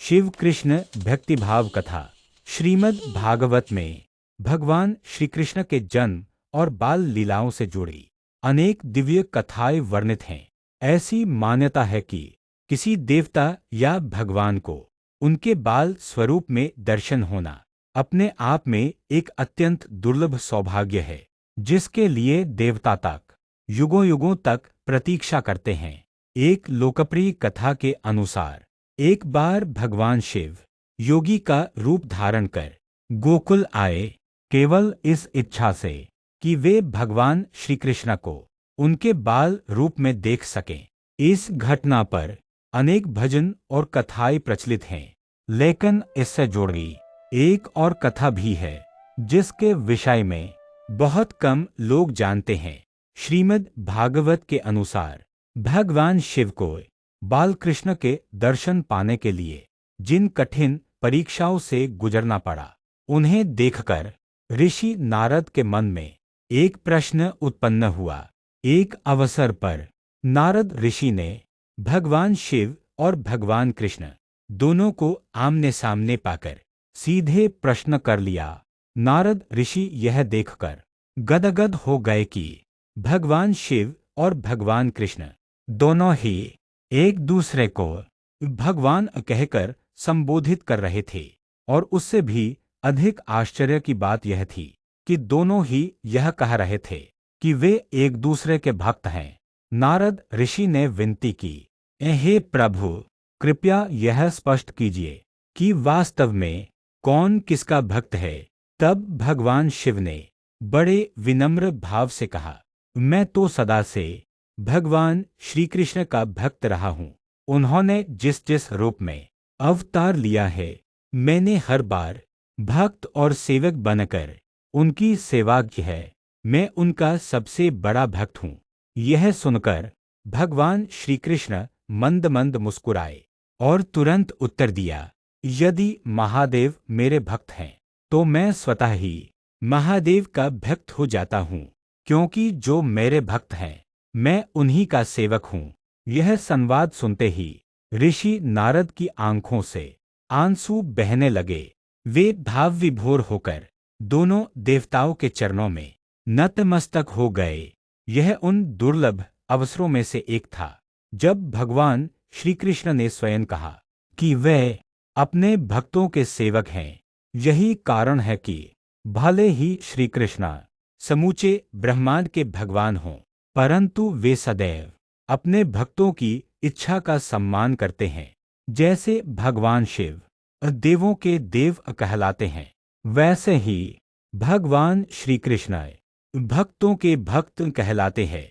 शिव कृष्ण भक्तिभाव कथा। श्रीमद् भागवत में भगवान श्री कृष्ण के जन्म और बाल लीलाओं से जुड़ी अनेक दिव्य कथाएं वर्णित हैं। ऐसी मान्यता है कि किसी देवता या भगवान को उनके बाल स्वरूप में दर्शन होना अपने आप में एक अत्यंत दुर्लभ सौभाग्य है, जिसके लिए देवता तक युगों युगों तक प्रतीक्षा करते हैं। एक लोकप्रिय कथा के अनुसार एक बार भगवान शिव योगी का रूप धारण कर गोकुल आए, केवल इस इच्छा से कि वे भगवान श्री कृष्ण को उनके बाल रूप में देख सकें। इस घटना पर अनेक भजन और कथाएं प्रचलित हैं, लेकिन इससे जुड़ी एक और कथा भी है जिसके विषय में बहुत कम लोग जानते हैं। श्रीमद् भागवत के अनुसार भगवान शिव को बाल कृष्ण के दर्शन पाने के लिए जिन कठिन परीक्षाओं से गुजरना पड़ा, उन्हें देखकर ऋषि नारद के मन में एक प्रश्न उत्पन्न हुआ। एक अवसर पर नारद ऋषि ने भगवान शिव और भगवान कृष्ण दोनों को आमने सामने पाकर सीधे प्रश्न कर लिया। नारद ऋषि यह देखकर गदगद हो गए कि भगवान शिव और भगवान कृष्ण दोनों ही एक दूसरे को भगवान कहकर संबोधित कर रहे थे, और उससे भी अधिक आश्चर्य की बात यह थी कि दोनों ही यह कह रहे थे कि वे एक दूसरे के भक्त हैं। नारद ऋषि ने विनती की, हे प्रभु, कृपया यह स्पष्ट कीजिए कि वास्तव में कौन किसका भक्त है। तब भगवान शिव ने बड़े विनम्र भाव से कहा, मैं तो सदा से भगवान श्री कृष्ण का भक्त रहा हूँ। उन्होंने जिस जिस रूप में अवतार लिया है, मैंने हर बार भक्त और सेवक बनकर उनकी सेवा की है। मैं उनका सबसे बड़ा भक्त हूँ। यह सुनकर भगवान श्री कृष्ण मंद मंद मुस्कुराए और तुरंत उत्तर दिया, यदि महादेव मेरे भक्त हैं तो मैं स्वतः ही महादेव का भक्त हो जाता हूँ, क्योंकि जो मेरे भक्त हैं मैं उन्हीं का सेवक हूँ। यह संवाद सुनते ही ऋषि नारद की आंखों से आंसू बहने लगे। वे भाव विभोर होकर दोनों देवताओं के चरणों में नतमस्तक हो गए। यह उन दुर्लभ अवसरों में से एक था जब भगवान श्री कृष्ण ने स्वयं कहा कि वे अपने भक्तों के सेवक हैं। यही कारण है कि भले ही श्री कृष्ण समूचे ब्रह्मांड के भगवान हों, परंतु वे सदैव अपने भक्तों की इच्छा का सम्मान करते हैं। जैसे भगवान शिव देवों के देव कहलाते हैं, वैसे ही भगवान श्री कृष्ण भक्तों के भक्त कहलाते हैं।